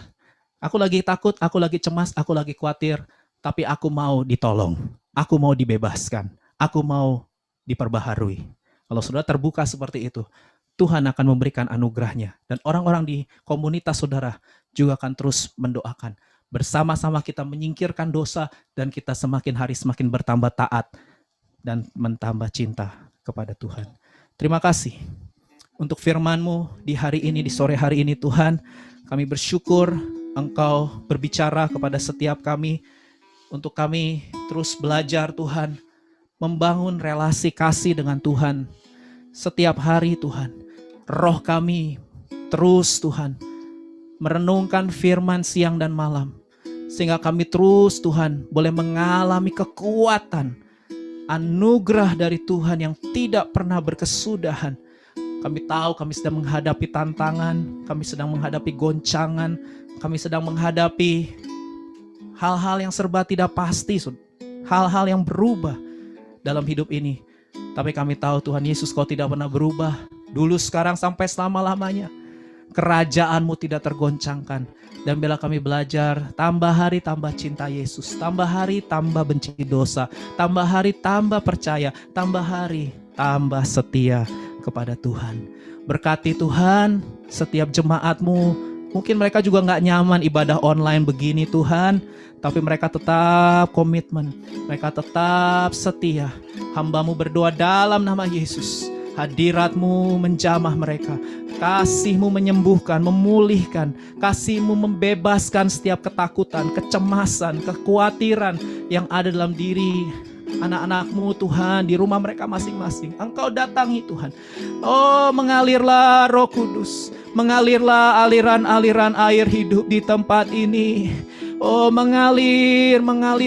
aku lagi takut, aku lagi cemas, aku lagi khawatir, tapi aku mau ditolong. Aku mau dibebaskan. Aku mau diperbaharui. Kalau saudara terbuka seperti itu, Tuhan akan memberikan anugerahnya. Dan orang-orang di komunitas saudara juga akan terus mendoakan. Bersama-sama kita menyingkirkan dosa dan kita semakin hari semakin bertambah taat dan mentambah cinta kepada Tuhan. Terima kasih untuk firman-Mu di hari ini, di sore hari ini Tuhan. Kami bersyukur Engkau berbicara kepada setiap kami. Untuk kami terus belajar Tuhan. Membangun relasi kasih dengan Tuhan setiap hari Tuhan. Roh kami terus Tuhan merenungkan firman siang dan malam. Sehingga kami terus Tuhan boleh mengalami kekuatan, anugerah dari Tuhan yang tidak pernah berkesudahan. Kami tahu kami sedang menghadapi tantangan, kami sedang menghadapi goncangan, kami sedang menghadapi hal-hal yang serba tidak pasti, hal-hal yang berubah dalam hidup ini. Tapi kami tahu Tuhan Yesus Kau tidak pernah berubah. Dulu, sekarang, sampai selama-lamanya. Kerajaan-Mu tidak tergoncangkan. Dan bila kami belajar, tambah hari tambah cinta Yesus. Tambah hari tambah benci dosa. Tambah hari tambah percaya. Tambah hari tambah setia kepada Tuhan. Berkati Tuhan setiap jemaat-Mu. Mungkin mereka juga gak nyaman ibadah online begini Tuhan. Tapi mereka tetap komitmen. Mereka tetap setia. Hamba-Mu berdoa dalam nama Yesus. Hadirat-Mu menjamah mereka. Kasih-Mu menyembuhkan, memulihkan. Kasih-Mu membebaskan setiap ketakutan, kecemasan, kekhawatiran yang ada dalam diri anak-anak-Mu Tuhan di rumah mereka masing-masing. Engkau datangi Tuhan. Oh, mengalirlah Roh Kudus, mengalirlah aliran-aliran air hidup di tempat ini. Oh, mengalir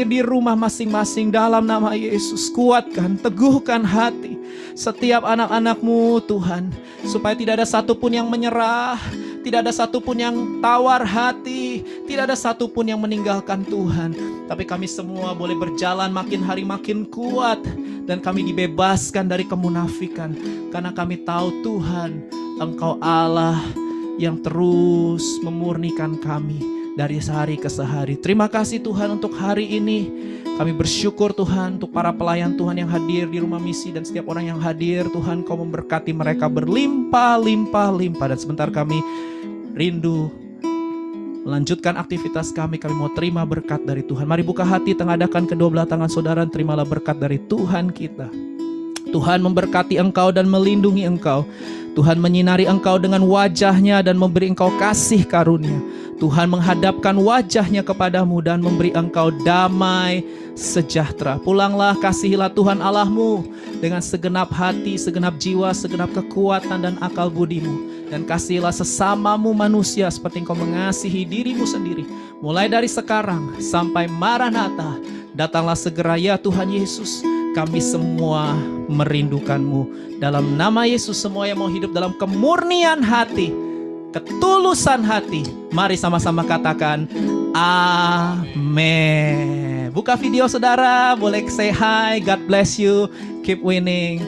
di rumah masing-masing dalam nama Yesus. Kuatkan, teguhkan hati setiap anak-anak-Mu Tuhan, supaya tidak ada satupun yang menyerah, tidak ada satupun yang tawar hati, tidak ada satupun yang meninggalkan Tuhan. Tapi kami semua boleh berjalan makin hari makin kuat, dan kami dibebaskan dari kemunafikan, karena kami tahu Tuhan, Engkau Allah yang terus memurnikan kami dari sehari ke sehari. Terima kasih Tuhan untuk hari ini. Kami bersyukur Tuhan untuk para pelayan Tuhan yang hadir di rumah misi dan setiap orang yang hadir. Tuhan, Kau memberkati mereka berlimpah-limpah-limpah. Dan sebentar kami rindu melanjutkan aktivitas kami. Kami mau terima berkat dari Tuhan. Mari buka hati, tengadakan kedua belah tangan saudara. Terimalah berkat dari Tuhan kita. Tuhan memberkati engkau dan melindungi engkau. Tuhan menyinari engkau dengan wajah-Nya dan memberi engkau kasih karunia. Tuhan menghadapkan wajah-Nya kepadamu dan memberi engkau damai sejahtera. Pulanglah, kasihilah Tuhan Allahmu dengan segenap hati, segenap jiwa, segenap kekuatan dan akal budimu. Dan kasihilah sesamamu manusia seperti engkau mengasihi dirimu sendiri. Mulai dari sekarang sampai Maranatha, datanglah segera ya Tuhan Yesus. Kami semua merindukan-Mu. Dalam nama Yesus, semua yang mau hidup dalam kemurnian hati, ketulusan hati, mari sama-sama katakan amin. Buka video saudara, boleh say hi, God bless you, keep winning.